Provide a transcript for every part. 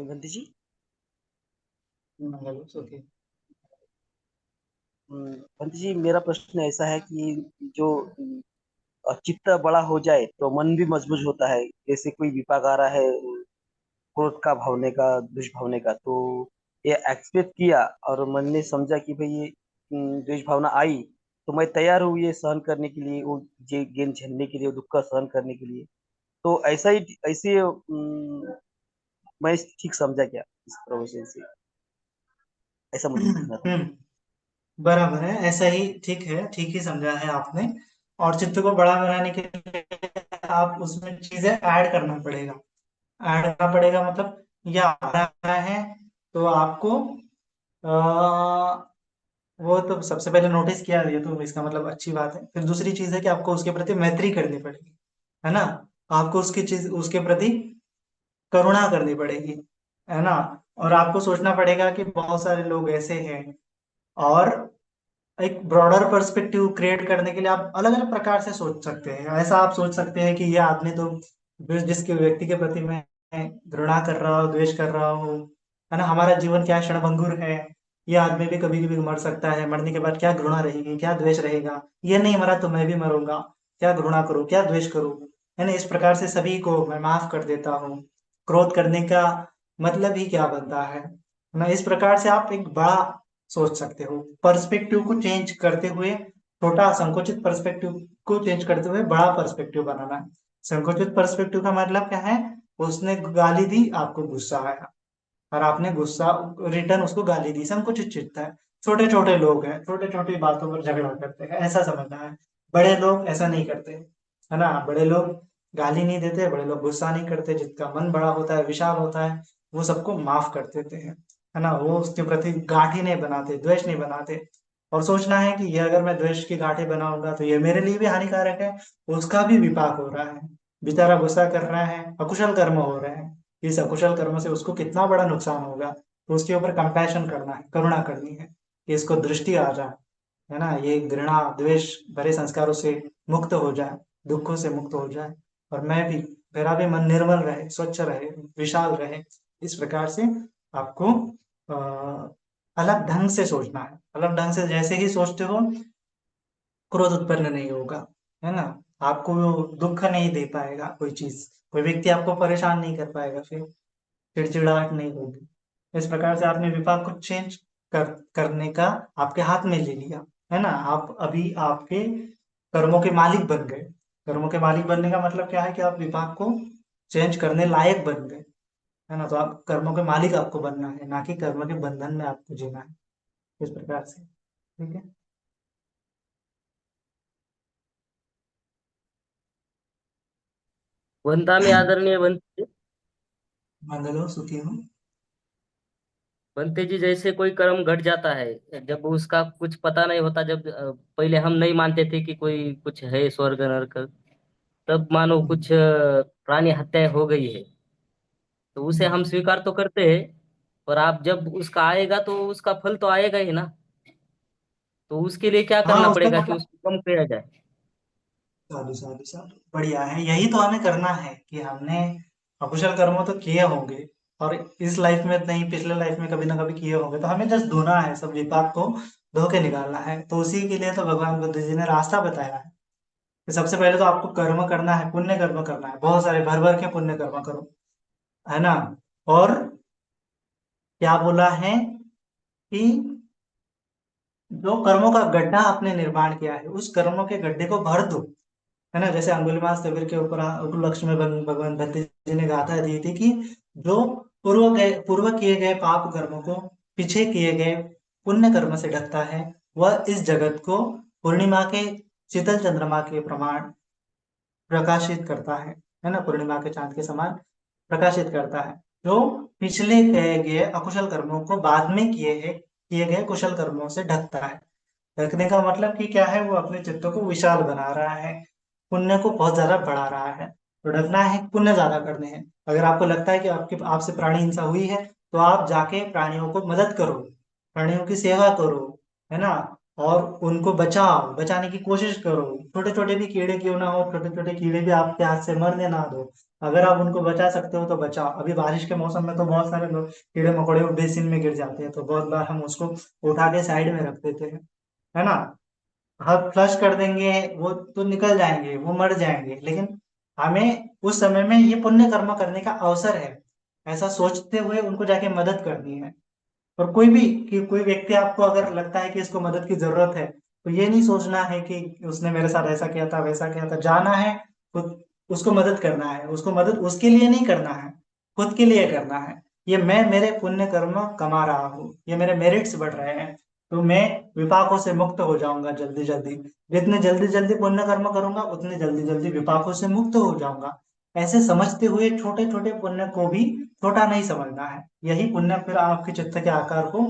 Bunty ji. Hello okay. Bunty ji, मेरा प्रश्न ऐसा है कि जो चित्त बड़ा हो जाए तो मन भी मजबूत होता है। जैसे कोई विपाक आ रहा है, क्रोध का भावने का, दुष्भावने का, तो ये एक्सपेक्ट किया और मन ने समझा कि भाई ये द्वेष भावना आई, तो मैं तैयार हूँ ये सहन करने के लिए, वो जे गेम झेलने के लिए, वो दुख का सहन करने के लिए। तो ऐसा ही ऐसे मैं ठीक समझा क्या इस प्रोविजन से? ऐसा मुझे पूछना था। बराबर है, ऐसा ही ठीक है, ठीक ही समझा है आपने। और चित्र को बड़ा बनाने के लिए आप उसमें चीजें ऐड करना पड़ेगा। ऐड करना पड़ेगा मतलब ये आ रहा है तो आपको वो तो सबसे पहले नोटिस किया, ये तो इसका मतलब अच्छी बात है। फिर दूसरी चीज है कि आपको उसके प्रति मैत्री करनी पड़ेगी, है ना। आपको उसकी चीज उसके प्रति करुणा करनी पड़ेगी, है ना। और आपको सोचना पड़ेगा कि बहुत सारे लोग ऐसे हैं। और एक ब्रॉडर पर्सपेक्टिव क्रिएट करने के लिए आप अलग अलग प्रकार से सोच सकते हैं। ऐसा आप सोच सकते हैं कि ये आदमी तो जिसके व्यक्ति के प्रति मैं घृणा कर रहा हूँ, द्वेष कर रहा हूँ, है ना, हमारा जीवन क्या क्षणभंगुर है। ये आदमी भी कभी कभी मर सकता है, मरने के बाद क्या घृणा रहेगी, क्या द्वेष रहेगा। ये नहीं मरा तो मैं भी मरूंगा, क्या घृणा करूँ, क्या द्वेष करूँ, है ना। इस प्रकार से सभी को मैं माफ कर देता हूँ। क्रोध करने का मतलब ही क्या बनता है ना। इस प्रकार से आप एक बड़ा सोच सकते हो, पर्सपेक्टिव को चेंज करते हुए। छोटा संकुचित पर्सपेक्टिव को चेंज करते हुए बड़ा पर्सपेक्टिव बनाना है। संकुचित पर्सपेक्टिव का मतलब क्या है? उसने गाली दी, आपको गुस्सा आया, और आपने गुस्सा रिटर्न उसको गाली दी, संकुचित चित्त है। छोटे छोटे लोग हैं, छोटे छोटी बातों पर झगड़ा करते हैं, ऐसा समझना है। बड़े लोग ऐसा नहीं करते, है ना। बड़े लोग गाली नहीं देते, बड़े लोग गुस्सा नहीं करते। जिसका मन बड़ा होता है, विशाल होता है, वो सबको माफ कर देते हैं, है ना। वो उसके प्रति गांठी नहीं बनाते, द्वेष नहीं बनाते। और सोचना है कि ये अगर मैं द्वेष की गांठी बनाऊंगा तो ये मेरे लिए भी हानिकारक है, उसका भी विपाक हो रहा है। बेचारा गुस्सा कर रहा है, अकुशल कर्म हो रहे हैं, इस अकुशल कर्म से उसको कितना बड़ा नुकसान होगा। तो उसके ऊपर कंपैशन करना है, करुणा करनी है कि इसको दृष्टि आ जाए, है ना। ये घृणा द्वेष भरे संस्कारों से मुक्त हो जाए, दुखों से मुक्त हो जाए, और मैं भी, मेरा भी मन निर्मल रहे, स्वच्छ रहे, विशाल रहे। इस प्रकार से आपको अलग ढंग से सोचना है। अलग ढंग से जैसे ही सोचते हो, क्रोध उत्पन्न नहीं होगा, है ना। आपको दुख नहीं दे पाएगा कोई चीज, कोई व्यक्ति आपको परेशान नहीं कर पाएगा, फिर चिड़चिड़ाहट नहीं होगी। इस प्रकार से आपने विपाक को चेंज करने का आपके हाथ में ले लिया, है ना। आप अभी आपके कर्मों के मालिक बन गए। कर्मों के मालिक बनने का मतलब क्या है कि आप विपाक को चेंज करने लायक बन गए, है ना। तो आप कर्मों के मालिक आपको बनना है, ना कि कर्म के बंधन में आपको जीना है। इस प्रकार से, ठीक है। वंदा में आदरणीय मंगलो सुखी हूँ। बनते जी, जैसे कोई कर्म घट जाता है, जब उसका कुछ पता नहीं होता, जब पहले हम नहीं मानते थे कि कोई कुछ है स्वर्ग नरक, तब मानो कुछ प्राणी हत्या हो गई है, तो उसे हम स्वीकार तो करते हैं, पर आप जब उसका आएगा तो उसका फल तो आएगा ही ना। तो उसके लिए क्या हाँ, करना उसका पड़ेगा कि मतलब उसको कम किया जाए? साधु साधु साधु, बढ़िया है। यही तो हमें करना है कि हमने अकुशल कर्म तो किए होंगे, और इस लाइफ में नहीं, पिछले लाइफ में कभी ना कभी किए होंगे, तो हमें जस्ट धोना है, सब विपाक को धो के निकालना है। तो उसी के लिए तो भगवान बुद्ध जी ने रास्ता बताया है कि सबसे पहले तो आपको कर्म करना है, पुण्य कर्म करना है, बहुत सारे भर भर के पुण्य कर्म करो, है ना। और क्या बोला है कि जो कर्मों का गड्ढा आपने निर्माण किया है, उस कर्मों के गड्ढे को भर दो, है ना। जैसे अंगुलीमाल स्थविर के ऊपर उपलक्ष्य में भगवान दत्त जी ने गाथा दी थी कि जो पूर्व किए गए पाप कर्मों को पीछे किए गए पुण्य कर्म से ढकता है, वह इस जगत को पूर्णिमा के शीतल चंद्रमा के प्रमाण प्रकाशित करता है ना, पूर्णिमा के चांद के समान प्रकाशित करता है। जो पिछले किए गए अकुशल कर्मों को बाद में किए गए कुशल कर्मों से ढकता है। ढकने का मतलब कि क्या है? वो अपने चित्त को विशाल बना रहा है, पुण्य को बहुत ज्यादा बढ़ा रहा है। तो ढकना है, पुण्य ज्यादा करने हैं। अगर आपको लगता है कि आपके आपसे प्राणी हिंसा हुई है, तो आप जाके प्राणियों को मदद करो, प्राणियों की सेवा करो, है ना। और उनको बचाओ, बचाने की कोशिश करो। छोटे छोटे भी कीड़े क्यों ना हो, छोटे छोटे कीड़े भी आपके हाथ से मरने ना दो। अगर आप उनको बचा सकते हो तो बचाओ। अभी बारिश के मौसम में तो बहुत सारे लोग कीड़े मकोड़े बेसिन में गिर जाते हैं, तो बहुत बार हम उसको उठा के साइड में रख देते हैं, है ना। हम फ्लश कर देंगे, वो तो निकल जाएंगे, वो मर जाएंगे, लेकिन हमें उस समय में ये पुण्य कर्म करने का अवसर है, ऐसा सोचते हुए उनको जाके मदद करनी है। और कोई भी कि कोई व्यक्ति आपको अगर लगता है कि इसको मदद की जरूरत है, तो ये नहीं सोचना है कि उसने मेरे साथ ऐसा किया था वैसा किया था, जाना है खुद, उसको मदद करना है। उसको मदद उसके लिए नहीं करना है, खुद के लिए करना है। ये मैं मेरे पुण्य कर्म कमा रहा हूँ, ये मेरे मेरिट्स बढ़ रहे हैं, तो मैं विपाकों से मुक्त हो जाऊंगा जल्दी जल्दी। जितने जल्दी जल्दी पुण्य कर्म करूंगा उतने जल्दी जल्दी विपाकों से मुक्त हो जाऊंगा। ऐसे समझते हुए छोटे छोटे पुण्य को भी छोटा नहीं समझना है। यही पुण्य फिर आपके चित्त के आकार को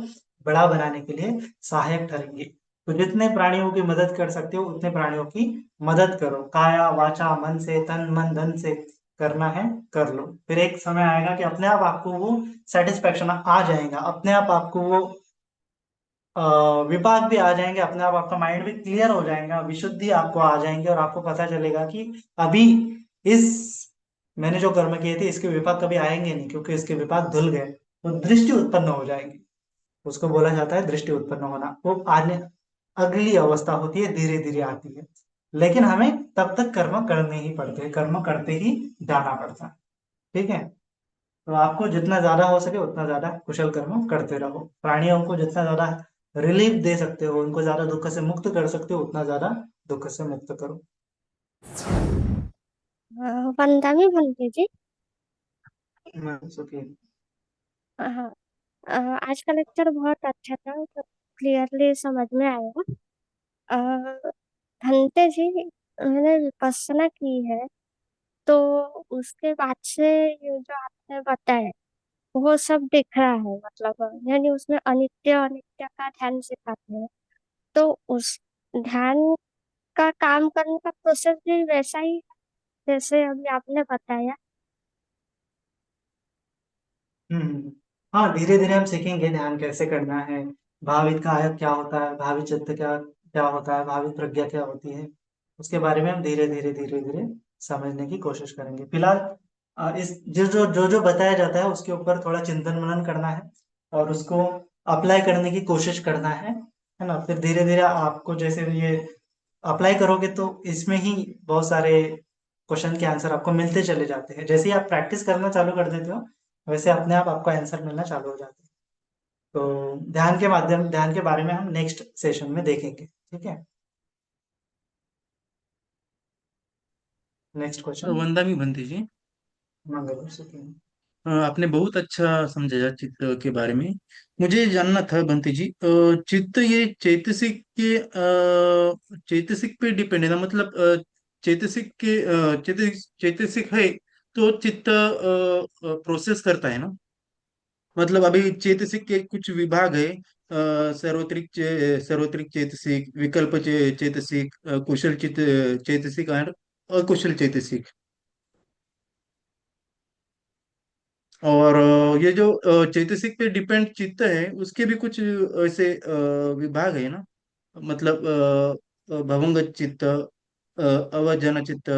बड़ा बनाने के लिए सहायक ठहरेंगे। तो जितने प्राणियों की मदद कर सकते हो उतने प्राणियों की मदद करो, काया वाचा मन से, तन मन धन से करना है कर लो। फिर एक समय आएगा कि अपने आप आपको वो सेटिस्फेक्शन आ जाएगा, अपने आप आपको वो अ, विपाक भी आ जाएंगे, अपने आप आपका माइंड भी क्लियर हो जाएगा, विशुद्धि आपको आ जाएंगे, और आपको पता चलेगा कि अभी इस मैंने जो कर्म किए थे इसके विपाक कभी आएंगे नहीं, क्योंकि इसके विपाक धुल गए। तो दृष्टि उत्पन्न हो जाएगी, उसको बोला जाता है दृष्टि उत्पन्न होना। वो आने अगली अवस्था होती है, धीरे धीरे आती है, लेकिन हमें तब तक कर्म करने ही पड़ते हैं, कर्म करते ही जाना पड़ता है। ठीक है। तो आपको जितना ज्यादा हो सके उतना ज्यादा कुशल कर्म करते रहो। प्राणियों को जितना ज्यादा रिलीफ दे सकते हो, उनको ज्यादा दुख से मुक्त कर सकते हो, उतना ज्यादा दुख से मुक्त करो। वंदना भंते जी। सुखी। हाँ। आज का लेक्चर बहुत अच्छा था, तो क्लियरली समझ में आया। अ, भंते जी, मैंने विपස්සना की है, तो उसके बाद से ये जो आपने बताया वो सब दिख रहा है, मतलब यानी उसमें अनित्य अनित्य का ध्यान सिखाते हैं। तो उस ध्यान का काम करने का प्रोसेस भी वैसा ही है जैसे अभी आपने बताया। हम्म। हाँ, धीरे धीरे हम सीखेंगे ध्यान कैसे करना है, भावित का आयत क्या होता है, भावित चित्त क्या क्या होता है, भावित प्रज्ञा क्या होती है, उसके बारे में हम धीरे धीरे धीरे धीरे समझने की कोशिश करेंगे। फिलहाल इस जो जो बताया जाता है उसके ऊपर थोड़ा चिंतन मनन करना है, और उसको अप्लाई करने की कोशिश करना है ना। फिर धीरे धीरे आपको जैसे ये अप्लाई करोगे तो इसमें ही बहुत सारे क्वेश्चन के आंसर आपको मिलते चले जाते हैं। जैसे ही आप प्रैक्टिस करना चालू कर देते हो वैसे अपने आप आपको आंसर मिलना चालू हो जाता है। तो ध्यान के बारे में हम नेक्स्ट सेशन में देखेंगे। ठीक है। Next question. वंदामी भंती जी, मंगल सुखी। आपने बहुत अच्छा समझाया चित्त के बारे में। मुझे जानना था बंती जी, चित्त ये चैतसिक के चैतसिक पे डिपेंड है ना, मतलब चैतसिक के चैतसिक है तो चित्त प्रोसेस करता है ना। मतलब अभी चैतसिक के कुछ विभाग है, सार्वत्रिक चैतसिक, विकल्प चैतसिक, कुशल चित्त चैतसिक और अकुशल चैतसिक। और ये जो चैतसिक पे डिपेंड चित्त है उसके भी कुछ ऐसे विभाग है ना, मतलब भवंग चित्त, अवजन चित्त,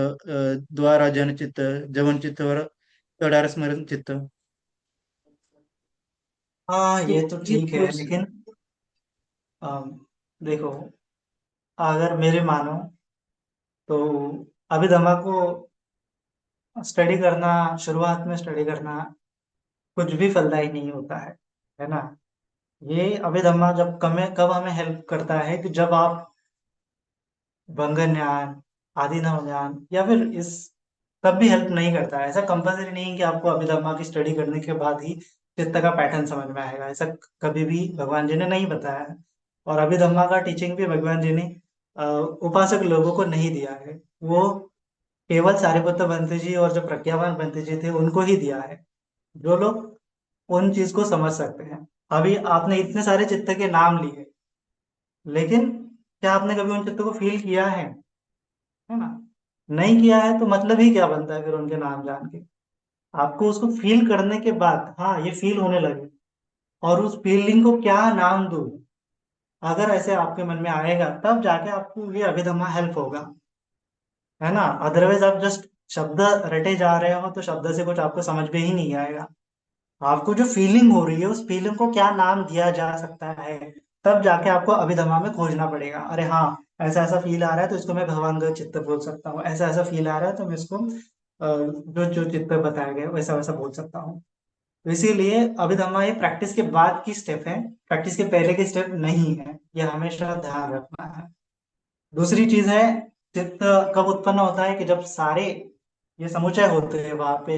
द्वारा जन चित्त, जवन चित्त और तडार स्मरण चित्त। हाँ, तो ये तो ये ठीक है, प्रोसेस। लेकिन देखो, अगर मेरे मानो तो अभिधम्मा को स्टडी करना, शुरुआत में स्टडी करना कुछ भी फलदायी नहीं होता है ना। ये अभिधम्मा कब हमें हेल्प करता है कि जब आप भंगन ज्ञान, आदि नव ज्ञान, या फिर इस तब भी हेल्प नहीं करता है। ऐसा कंपलसरी नहीं है कि आपको अभिधम्मा की स्टडी करने के बाद ही चित्त का पैटर्न समझ में आएगा, ऐसा कभी भी भगवान जी ने नहीं बताया है। और अभिधम्मा का टीचिंग भी भगवान जी ने उपासक लोगों को नहीं दिया है, वो केवल सारिपुत्र बनते जी और जो प्रज्ञावान बनते जी थे उनको ही दिया है, जो लोग उन चीज को समझ सकते हैं। अभी आपने इतने सारे चित्त के नाम लिए, लेकिन क्या आपने कभी उन चित्तों को फील किया है ना। नहीं किया है तो मतलब ही क्या बनता है फिर उनके नाम जान के। आपको उसको फील करने के बाद, हाँ ये फील होने लगे, और उस फीलिंग को क्या नाम दूं, अगर ऐसे आपके मन में आएगा तब जाके आपको ये अभिधम्मा हेल्प होगा, है ना। अदरवाइज आप जस्ट शब्द रटे जा रहे हो तो शब्द से कुछ आपको समझ में ही नहीं आएगा। आपको जो फीलिंग हो रही है उस फीलिंग को क्या नाम दिया जा सकता है, तब जाके आपको अभिधमा में खोजना पड़ेगा। अरे हाँ, ऐसा ऐसा फील आ रहा है तो इसको मैं भगवान का चित्त बोल सकता हूँ, ऐसा ऐसा फील आ रहा है तो मैं इसको जो जो चित्त बताया गया है, वैसा वैसा बोल सकता हूँ। तो इसीलिए अभिधमा ये प्रैक्टिस के बाद की स्टेप है, प्रैक्टिस के पहले की स्टेप नहीं है, ये हमेशा ध्यान रखना है। दूसरी चीज है, चित्त कब उत्पन्न होता है कि जब सारे ये समुच्चय होते हैं, वहां पे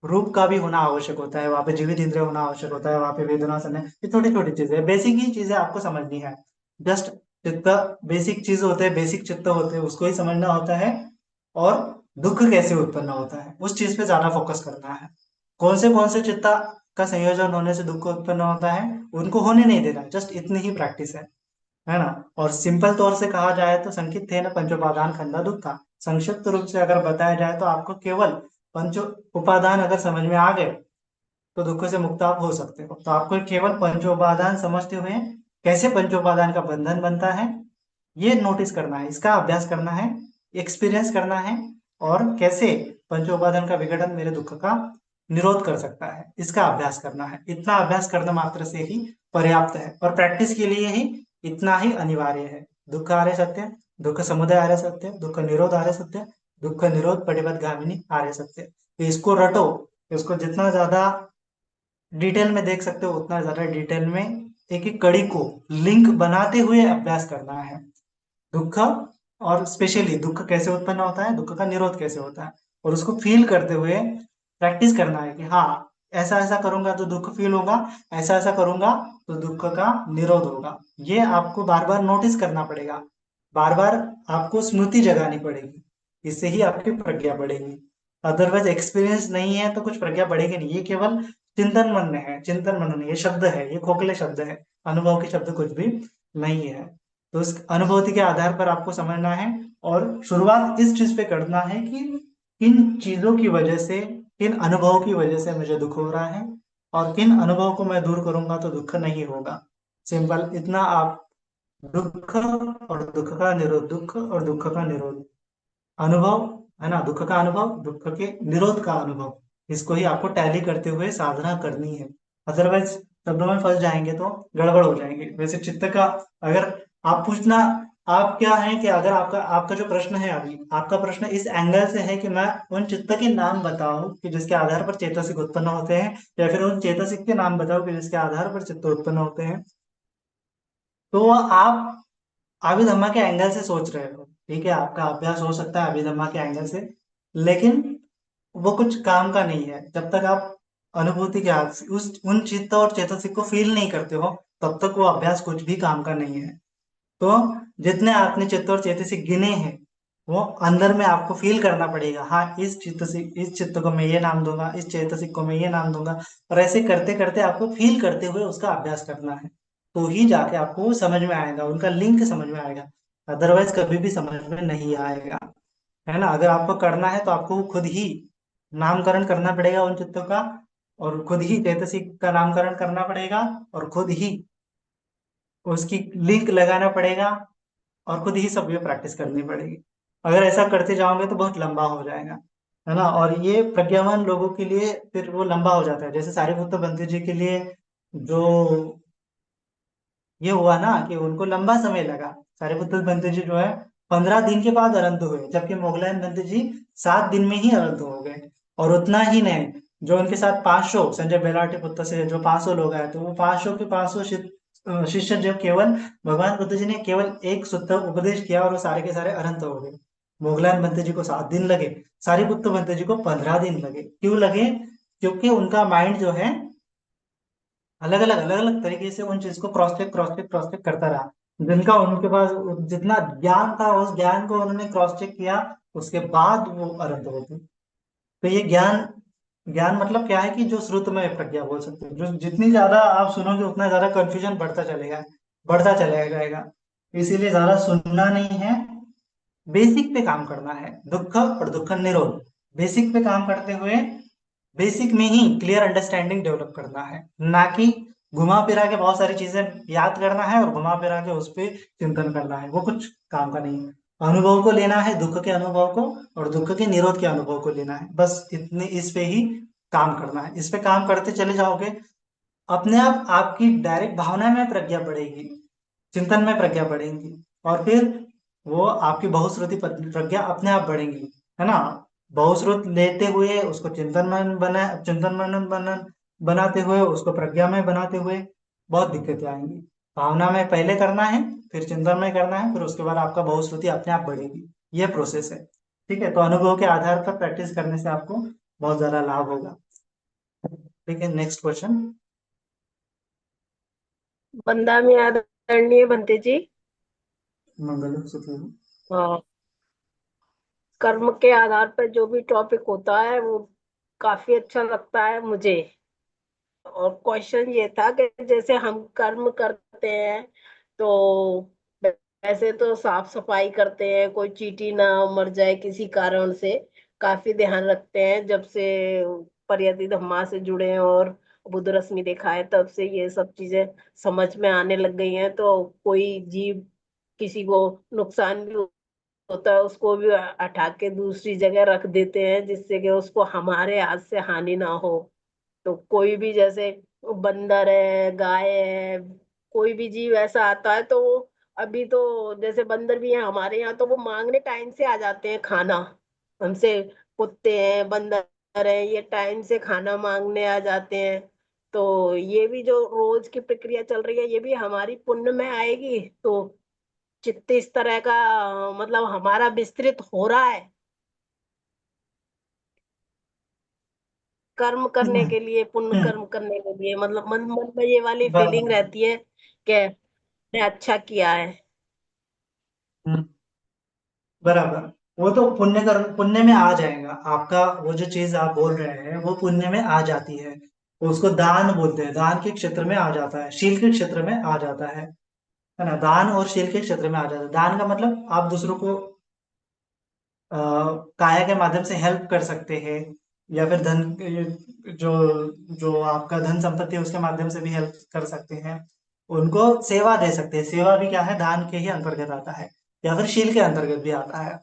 रूप का भी होना आवश्यक होता है, वहां पे जीवित इंद्रिय होना आवश्यक होता है, वहां पे वेदना समय, ये छोटी छोटी चीजें, बेसिक ही चीजें आपको समझनी है। जस्ट चित्त बेसिक चीज होते हैं, बेसिक चित्त होते हैं, उसको ही समझना होता है। और दुख कैसे उत्पन्न होता है उस चीज पे ज्यादा फोकस करना है। कौन से चित्ता का संयोजन होने से दुख उत्पन्न होता है उनको होने नहीं देना, जस्ट इतनी ही प्रैक्टिस है ना। और सिंपल तौर से कहा जाए तो संकित थे न पंचोपादान खंडा दुखा, संक्षिप्त रूप से अगर बताया जाए तो आपको केवल पंच उपादान अगर समझ में आ गए तो दुख से मुक्त आप हो सकते हो। तो आपको केवल पंचोपादान समझते हुए कैसे पंचोपादान का बंधन बनता है ये नोटिस करना है, इसका अभ्यास करना है, एक्सपीरियंस करना है। और कैसे पंचोपादान का विघटन मेरे दुख का निरोध कर सकता है, इसका अभ्यास करना है। इतना अभ्यास करना मात्र से ही पर्याप्त है और प्रैक्टिस के लिए ही इतना ही अनिवार्य है। दुख आर्य सत्य, दुख समुदय आर्य सत्य, दुख निरोध आर्य सत्य, दुख निरोध पटिपद गामिनी आर्य सत्य। तो इसको रटो, इसको जितना ज्यादा डिटेल में देख सकते हो उतना ज्यादा डिटेल में एक एक कड़ी को लिंक बनाते हुए अभ्यास करना है। दुख, और स्पेशली दुख कैसे उत्पन्न होता है, दुख का निरोध कैसे होता है, और उसको फील करते हुए प्रैक्टिस करना है कि हाँ ऐसा ऐसा करूंगा तो दुख फील होगा, ऐसा ऐसा करूंगा तो दुख का निरोध होगा। ये आपको बार बार नोटिस करना पड़ेगा, बार बार आपको स्मृति जगानी पड़ेगी, इससे ही आपकी प्रज्ञा बढ़ेगी। अदरवाइज एक्सपीरियंस नहीं है तो कुछ प्रज्ञा बढ़ेगी नहीं। ये केवल चिंतन मन में है, चिंतन मन, ये शब्द है, ये खोखले शब्द है, अनुभव के शब्द कुछ भी नहीं है। तो उस अनुभूति के आधार पर आपको समझना है और शुरुआत इस चीज पे करना है कि किन चीजों की वजह से, किन अनुभव की वजह से मुझे दुख हो रहा है और किन अनुभव को मैं दूर करूंगा तो दुख नहीं होगा। सिंपल इतना आप दुख और दुख का निरोध, दुख और दुख का निरोध अनुभव, है ना, दुख का अनुभव, दुख के निरोध का अनुभव, इसको ही आपको टैली करते हुए साधना करनी है। अदरवाइज शब्दों में फंस जाएंगे तो गड़बड़ हो जाएंगे। वैसे चित्त का अगर आप पूछना, आप क्या है कि अगर आपका आपका जो प्रश्न है, अभी आपका प्रश्न इस एंगल से है कि मैं उन चित्त के नाम बताऊं कि जिसके आधार पर चेतसिक उत्पन्न होते हैं, या फिर उन चेतसिक के नाम बताओ कि जिसके आधार पर चित्त उत्पन्न होते हैं, तो आप अभिधम्मा के एंगल से सोच रहे हो, ठीक है, आपका अभ्यास हो सकता है अभिधम्मा के एंगल से, लेकिन वो कुछ काम का नहीं है जब तक आप अनुभूति के हाथ से उस उन चित्त और चेतसिक को फील नहीं करते हो, तब तक वो अभ्यास कुछ भी काम का नहीं है। तो जितने आपने चित्त और चेतसिक गिने हैं वो अंदर में आपको फील करना पड़ेगा, हाँ इस चित्त से, इस चित्त को मैं ये नाम दूंगा, इस चेतसिक को मैं ये नाम दूंगा, और ऐसे करते करते आपको फील करते हुए उसका अभ्यास करना है। तो ही जाके आपको वो समझ में आएगा, उनका लिंक समझ में आएगा, अदरवाइज कभी भी समझ में नहीं आएगा, है ना। अगर आपको करना है तो आपको खुद ही नामकरण करना पड़ेगा उन चित्तों का, और खुद ही चैतसिक का नामकरण करना पड़ेगा, और खुद ही उसकी लिंक लगाना पड़ेगा, और खुद ही सब ये प्रैक्टिस करनी पड़ेगी। अगर ऐसा करते जाओगे तो बहुत लंबा हो जाएगा, है ना। और ये प्रज्ञावान लोगों के लिए फिर वो लंबा हो जाता है, जैसे सारिपुत्र बंती जी के लिए जो ये हुआ ना कि उनको लंबा समय लगा। सारिपुत्र बंती जी जो है 15 दिन के बाद अरंत हुए, जबकि मोगलायन बंती जी 7 दिन में ही अरंत हो गए। और उतना ही नहीं, जो उनके साथ 500 संजय बेलाटी पुत्र से जो 500 लोग आए, तो वो 500 के 500 शिष्य जो केवल भगवान बुद्ध जी ने केवल एक सूत्र उपदेश किया और वो सारे के सारे अरंत हो गए। मोगलायन बंती जी को 7 दिन लगे, सारिपुत्र बंती जी को 15 दिन लगे। क्यों लगे? क्योंकि उनका माइंड जो है अलग अलग तरीके से उन चीज को क्रॉस चेक करता रहा। जिनका उनके पास जितना ज्ञान था उस ज्ञान को उन्होंने क्रॉस चेक किया, उसके बाद वो अरंत होते। तो ये ज्ञान, ज्ञान मतलब क्या है कि जो श्रुतमय प्रज्ञा बोल सकते हैं, जो जितनी ज्यादा आप सुनोगे उतना ज्यादा कंफ्यूजन बढ़ता चलेगा, बढ़ता चलेगा जाएगा। इसीलिए ज्यादा सुनना नहीं है, बेसिक पे काम करना है। दुख और दुख निरोध बेसिक पे काम करते हुए बेसिक में ही क्लियर अंडरस्टैंडिंग डेवलप करना है, ना कि घुमा फिरा के बहुत सारी चीजें याद करना है और घुमा फिरा के उस पर चिंतन करना है, वो कुछ काम का नहीं है। अनुभव को लेना है, दुख के अनुभव को, और दुख के निरोध के अनुभव को लेना है, बस इतने, इस पे ही काम करना है। इस पे काम करते चले जाओगे, अपने आप आपकी डायरेक्ट भावना में प्रज्ञा बढ़ेगी, चिंतन में प्रज्ञा बढ़ेगी, और फिर वो आपकी बहुश्रुति प्रज्ञा अपने आप बढ़ेगी, है ना। बहुश्रुत लेते हुए उसको चिंतन मन बना, चिंतन मनन बनन बनाते हुए उसको प्रज्ञा में बनाते हुए बहुत दिक्कतें आएंगी। भावना में पहले करना है, फिर चिंतन में करना है, फिर उसके बाद आपका बहुश्रुति अपने आप बढ़ेगी। ये प्रोसेस है। ठीक है, तो अनुभव के आधार पर प्रैक्टिस करने से आपको बहुत ज्यादा लाभ होगा। ठीक है, नेक्स्ट क्वेश्चन। बंदा में आदरणीय बनते जी, मंगल सुखी। कर्म के आधार पर जो भी टॉपिक होता है वो काफी अच्छा लगता है मुझे। और क्वेश्चन ये था कि जैसे हम कर्म करते हैं तो वैसे तो साफ सफाई करते हैं, कोई चींटी ना मर जाए किसी कारण से, काफी ध्यान रखते हैं। जब से परयति धम्मा से जुड़े हैं और बुद्ध रश्मि देखा है तब से ये सब चीजें समझ में आने लग गई हैं। तो कोई जीव किसी को नुकसान भी होता है उसको भी हटा के दूसरी जगह रख देते हैं, जिससे कि उसको हमारे हाथ से हानि ना हो। तो कोई भी जैसे बंदर है, गाय है, कोई भी जीव ऐसा आता है तो वो, अभी तो जैसे बंदर भी है हमारे यहाँ, तो वो मांगने टाइम से आ जाते हैं खाना हमसे। कुत्ते हैं, बंदर है, ये टाइम से खाना मांगने आ जाते हैं। तो ये भी जो रोज की प्रक्रिया चल रही है ये भी हमारी पुण्य में आएगी। तो चित्त इस तरह का मतलब हमारा विस्तृत हो रहा है कर्म करने के लिए, पुण्य कर्म करने के लिए, मतलब मन मन में ये वाली फीलिंग बराबर। रहती है कि मैंने अच्छा किया है। हम्म, बराबर। वो तो पुण्य कर्म, पुण्य में आ जाएगा आपका, वो जो चीज आप बोल रहे हैं वो पुण्य में आ जाती है। उसको दान बोलते हैं, दान के क्षेत्र में आ जाता है, शील के क्षेत्र में आ जाता है ना। दान और शील के क्षेत्र में आ जाता है। दान का मतलब आप दूसरों को अ, काया के माध्यम से हेल्प कर सकते हैं, या फिर धन, जो जो आपका धन संपत्ति है उसके माध्यम से भी हेल्प कर सकते हैं। उनको सेवा दे सकते हैं। सेवा भी क्या है, दान के ही अंतर्गत आता है, या फिर शील के अंतर्गत भी आता है।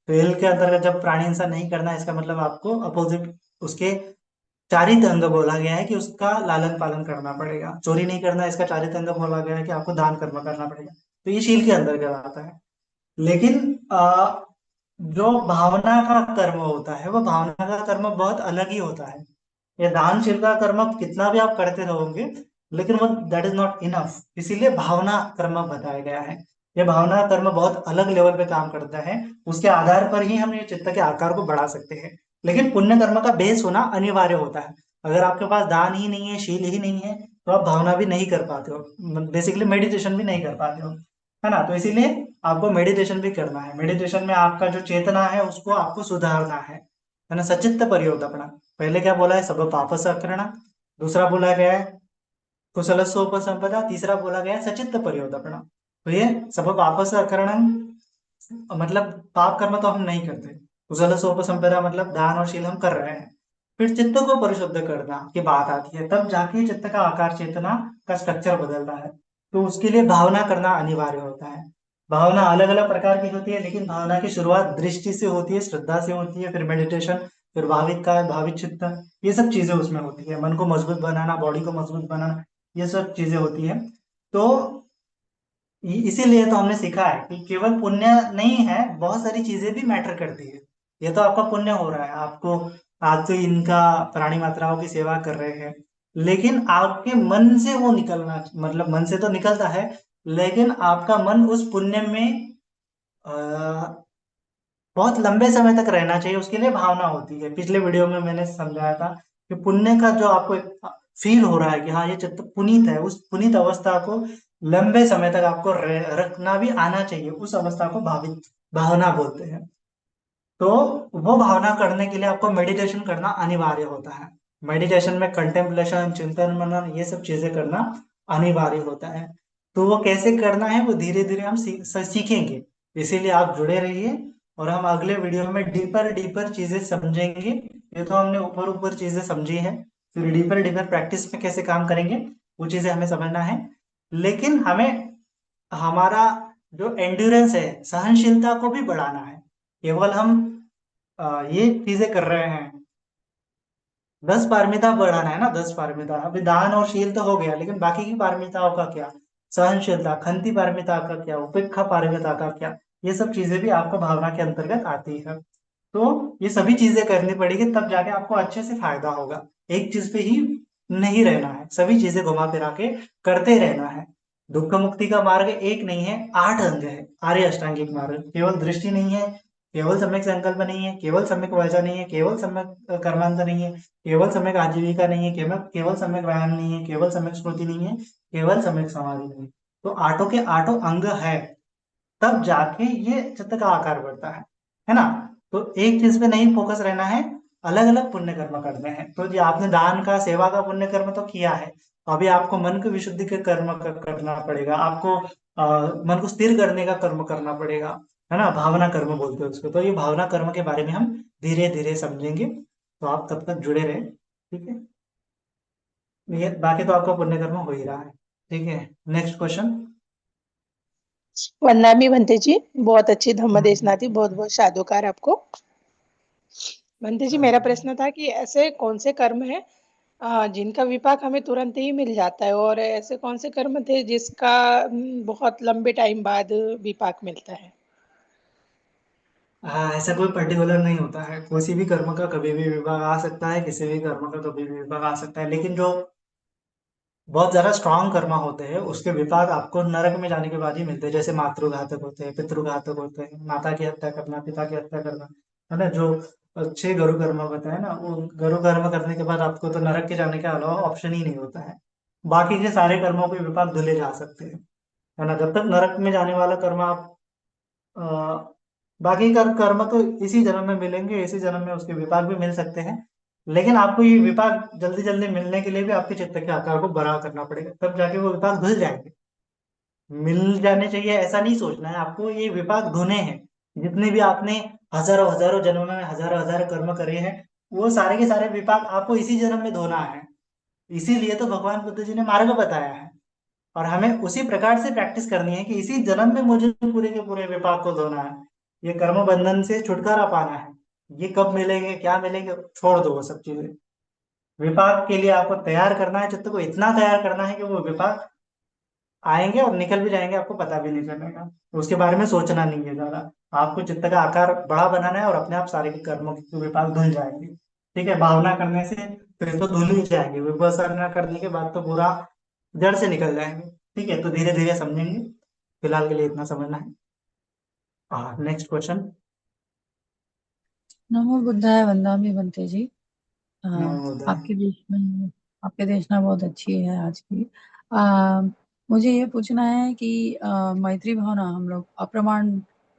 शील के अंतर्गत जब प्राणी हिंसा नहीं करना है, इसका मतलब आपको अपोजिट उसके चारित अंग बोला गया है कि उसका लालन पालन करना पड़ेगा। चोरी नहीं करना है, इसका चारित अंग बोला गया है कि आपको दान कर्म करना पड़ेगा। तो ये शील के अंतर्गत आता है। लेकिन जो भावना का कर्म होता है, वो भावना का कर्म बहुत अलग ही होता है। ये दानशील का कर्म आप कितना भी आप करते रहोगे, लेकिन वो दैट इज नॉट इनफ, इसीलिए भावना कर्म बताया गया है। ये भावना कर्म बहुत अलग लेवल पे काम करता है। उसके आधार पर ही हम ये चित्त के आकार को बढ़ा सकते हैं। लेकिन पुण्य कर्म का बेस होना अनिवार्य होता है। अगर आपके पास दान ही नहीं है, शील ही नहीं है, तो आप भावना भी नहीं कर पाते हो, बेसिकली मेडिटेशन भी नहीं कर पाते हो, है ना। तो इसीलिए आपको मेडिटेशन भी करना है। मेडिटेशन में आपका जो चेतना है उसको आपको सुधारना है ना। सचित्त परियोदापना, पहले क्या बोला है, सब पाप से अकरणा। दूसरा बोला गया है कुशल सोपसंपदा। तीसरा बोला गया है सचित्त परियोदापना। तो ये सब पाप से अकरणम, मतलब पाप कर्म तो हम नहीं करते। कुशल सोपसंपदा मतलब दान और शील हम कर रहे हैं। फिर चित्त को परिशुद्ध करना की बात आती है, तब जाके चित्त का आकार, चेतना का स्ट्रक्चर बदलता है। तो उसके लिए भावना करना अनिवार्य होता है। भावना अलग अलग प्रकार की होती है, लेकिन भावना की शुरुआत दृष्टि से होती है, श्रद्धा से होती है, फिर मेडिटेशन, फिर भाविक का भाविक चित्त, ये सब चीजें उसमें होती है। मन को मजबूत बनाना, बॉडी को मजबूत बनाना, ये सब चीजें होती है। तो इसीलिए तो हमने सीखा है कि केवल पुण्य नहीं है, बहुत सारी चीजें भी मैटर करती है। ये तो आपका पुण्य हो रहा है, आपको आज तो इनका प्राणी मात्राओं की सेवा कर रहे हैं, लेकिन आपके मन से वो निकलना, मतलब मन से तो निकलता है, लेकिन आपका मन उस पुण्य में बहुत लंबे समय तक रहना चाहिए। उसके लिए भावना होती है। पिछले वीडियो में मैंने समझाया था कि पुण्य का जो आपको फील हो रहा है कि हाँ ये चित्त पुनीत है, उस पुनीत अवस्था को लंबे समय तक आपको रखना भी आना चाहिए। उस अवस्था को भावित भावना बोलते हैं। तो वो भावना करने के लिए आपको मेडिटेशन करना अनिवार्य होता है। मेडिटेशन में कंटेम्पलेशन, चिंतन मनन, ये सब चीजें करना अनिवार्य होता है। तो वो कैसे करना है वो धीरे धीरे हम सीखेंगे। इसीलिए आप जुड़े रहिए, और हम अगले वीडियो में डीपर डीपर चीजें समझेंगे। ये तो हमने ऊपर ऊपर चीजें समझी है, फिर डीपर डीपर प्रैक्टिस में कैसे काम करेंगे वो चीजें हमें समझना है। लेकिन हमें हमारा जो एंड्योरेंस है, सहनशीलता को भी बढ़ाना है। केवल हम ये चीजें कर रहे हैं, 10 पारमिता बढ़ाना है ना, 10 पारमिता। अभी दान और शील तो हो गया, लेकिन बाकी की पारमिताओं का क्या? सहनशीलता, खंती पारमिता का क्या, उपेक्षा पारमिता का क्या? ये सब चीजें भी आपको भावना के अंतर्गत आती है। तो ये सभी चीजें करनी पड़ेगी, तब जाके आपको अच्छे से फायदा होगा। एक चीज पे ही नहीं रहना है, सभी चीजें घुमा फिरा के करते रहना है। दुख मुक्ति का मार्ग एक नहीं है, 8 अंग है। आर्य अष्टांगिक मार्ग केवल दृष्टि नहीं है, केवल सम्यक संकल्प नहीं है, केवल सम्यक वाचा नहीं है, केवल सम्यक कर्मांत नहीं है, केवल सम्यक आजीविका नहीं है, केवल केवल सम्यक व्यायाम नहीं है, केवल सम्यक स्मृति नहीं है, केवल सम्यक समाधि नहीं है। तो आठों के आठों अंग है, तब जाके ये चित्त का आकार बढ़ता है ना। तो एक चीज पे नहीं फोकस रहना है, अलग अलग पुण्य कर्म करने हैं। तो ये आपने दान का, सेवा का पुण्य कर्म तो किया है, अभी आपको मन की विशुद्धि के कर्म करना पड़ेगा। आपको मन को स्थिर करने का कर्म करना पड़ेगा, है ना, भावना कर्म बोलते हैं उसको। तो ये भावना कर्म के बारे में हम धीरे धीरे समझेंगे, तो आप तब तक जुड़े रहे, ठीक है। ये बाकी तो आपका पुण्य कर्म हो ही रहा है, ठीक है। Next question. वंदनामी भंते जी, बहुत अच्छी धम्म देशना थी, बहुत बहुत साधुकार आपको। भंते जी, मेरा प्रश्न था कि ऐसे कौन से कर्म है जिनका विपाक हमें तुरंत ही मिल जाता है, और ऐसे कौन से कर्म थे जिसका बहुत लंबे टाइम बाद विपाक मिलता है? हाँ, ऐसा कोई पर्टिकुलर नहीं होता है, किसी भी कर्म का कभी भी विभाग आ सकता है, किसी भी कर्म का कभी भी विभाग आ सकता है। लेकिन जो बहुत ज्यादा स्ट्रांग कर्म होते हैं उसके विपाक आपको नरक में जाने के बाद ही मिलते हैं। जैसे मातृघातक होते हैं, पितृघातक होते हैं, माता की हत्या करना, पिता की हत्या करना, है ना। जो अच्छे गुरु कर्म बताए ना, वो गुरु कर्म करने के बाद आपको तो नरक के जाने के अलावा ऑप्शन ही नहीं होता है। बाकी के सारे कर्मों के विपाक धुले जा सकते हैं, है ना। जब तक नरक में जाने वाला कर्म आप अ, बाकी कर्म तो इसी जन्म में मिलेंगे, इसी जन्म में उसके विपाक भी मिल सकते हैं। लेकिन आपको ये विपाक जल्दी जल्दी मिलने के लिए भी आपके चित्त के आकार को बड़ा करना पड़ेगा, तब जाके वो विपाक धुल जाएंगे। मिल जाने चाहिए ऐसा नहीं सोचना है आपको, ये विपाक धुने हैं। जितने भी आपने हजारों हजारों जन्मों में हजारों हजार कर्म करे हैं, वो सारे के सारे विपाक आपको इसी जन्म में धोना है। इसीलिए तो भगवान बुद्ध जी ने मार्ग बताया है, और हमें उसी प्रकार से प्रैक्टिस करनी है कि इसी जन्म में मुझे पूरे के पूरे विपाक को धोना है। ये कर्म बंधन से छुटकारा पाना है। ये कब मिलेंगे, क्या मिलेंगे, छोड़ दो वो सब चीजें। विपाक के लिए आपको तैयार करना है, चित्त को इतना तैयार करना है कि वो विपाक आएंगे और निकल भी जाएंगे, आपको पता भी नहीं चलेगा। तो उसके बारे में सोचना नहीं है ज्यादा। आपको चित्त का आकार बड़ा बनाना है, और अपने आप सारे के कर्मों के विपाक धुल जाएंगे, ठीक है। भावना करने से फिर तो धुल ही जाएंगे, विपස්සना करने के बाद तो पूरा जड़ से निकल जाएंगे, ठीक है। तो धीरे धीरे समझेंगे, फिलहाल के लिए इतना समझना है। हाँ, नेक्स्ट क्वेश्चन। नमो बुद्धाय वंदामि बनते जी। आपके देश में आपके देशना बहुत अच्छी है आज की। मुझे ये पूछना है कि मैत्री भावना हम लोग अप्रमाण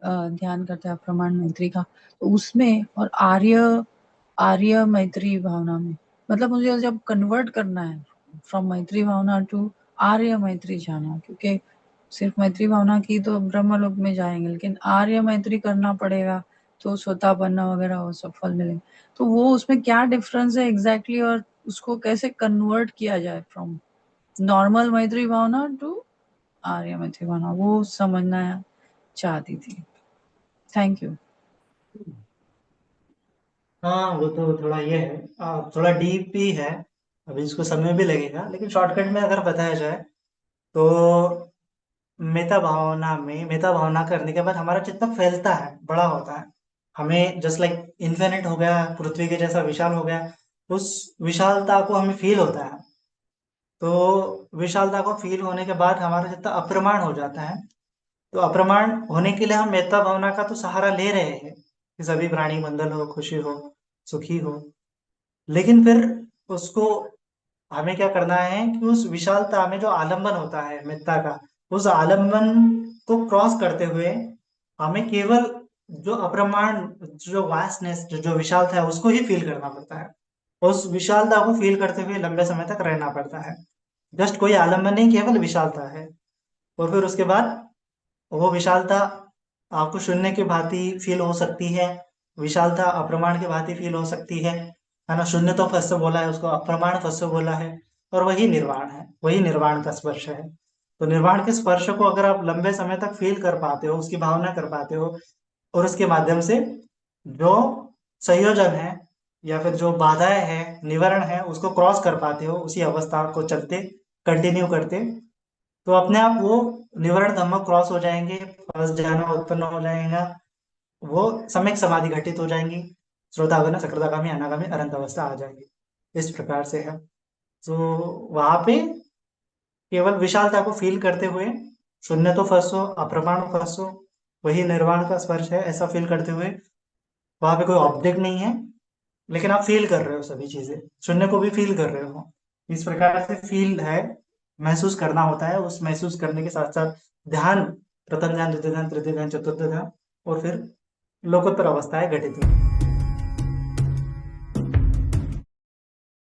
ध्यान करते हैं, अप्रमाण मैत्री का, तो उसमें और आर्य आर्य मैत्री भावना में, मतलब मुझे जब कन्वर्ट करना है फ्रॉम मैत्री भावना टू आर्य मैत्री जाना, क्योंकि सिर्फ मैत्री भावना की तो ब्रह्मलोक में जाएंगे, लेकिन आर्य मैत्री करना पड़ेगा तो स्वतापन्न वगैरह वो सब फल मिलेंगे। तो वो उसमें क्या डिफरेंस है एग्जैक्टली और उसको कैसे कन्वर्ट किया जाए फ्रॉम नॉर्मल मैत्री भावना टू आर्य मैत्री भावना, वो समझना चाहती थी। Thank you. हाँ, वो तो थोड़ा ये है, थोड़ा डीप ही है, अभी इसको समय भी लगेगा। लेकिन शॉर्टकट में अगर बताया जाए तो मेता भावना करने के बाद हमारा चित्त फैलता है, बड़ा होता है। हमें जस्ट लाइक इन्फिनिट हो गया, पृथ्वी के जैसा विशाल हो गया, उस विशालता को हमें फील होता है। तो विशालता को फील होने के बाद हमारा चित्त अप्रमाण हो जाता है। तो अप्रमाण होने के लिए हम मेत्ता भावना का तो सहारा ले रहे हैं कि सभी प्राणी मंगल हो, खुशी हो, सुखी हो। लेकिन फिर उसको हमें क्या करना है कि उस विशालता में जो आलंबन होता है मिथ्या का, उस आलंबन को क्रॉस करते हुए हमें केवल जो अप्रमाण, जो वास्टनेस, जो विशालता है उसको ही फील करना पड़ता है। उस विशालता को फील करते हुए लंबे समय तक रहना पड़ता है। जस्ट कोई आलंबन नहीं, केवल विशालता है। और फिर उसके बाद वो विशालता आपको शून्य की भांति फील हो सकती है, विशालता अप्रमाण की भांति फील हो सकती है ना। शून्य तो फर्स्ट से बोला है, उसको अप्रमाण फर्स्ट से बोला है, और वही निर्वाण है, वही निर्वाण का स्पर्श है। तो निर्वाण के स्पर्श को अगर आप लंबे समय तक फील कर पाते हो, उसकी भावना कर पाते हो, और उसके माध्यम से जो संयोजन है या फिर जो बाधाएं हैं, निवारण है, उसको क्रॉस कर पाते हो, उसी अवस्था को चलते कंटिन्यू करते, तो अपने आप वो निवारण धम्म क्रॉस हो जाएंगे, फर्स्ट ध्यान उत्पन्न हो जाएगा, वो सम्यक समाधि घटित हो जाएंगी, श्रोतागन सकृदागामी अनागामी अनंत अवस्था आ जाएगी। इस प्रकार से है। तो वहां पे केवल विशालता को फील करते हुए, शून्य तो फर्स्ट हो, अप्रमाण फर्स्ट हो, वही निर्वाण का स्पर्श है, ऐसा फील करते हुए वहां पे कोई ऑब्जेक्ट नहीं है, लेकिन आप फील कर रहे हो सभी चीजें, शून्य को भी फील कर रहे हो। इस प्रकार से फील है, महसूस करना होता है। उस महसूस करने के साथ साथ ध्यान, प्रथम ध्यान, द्वितीय ध्यान, तृतीय ध्यान, चतुर्थ ध्यान, और फिर लोकोत्तर अवस्थाएं घटित हुई।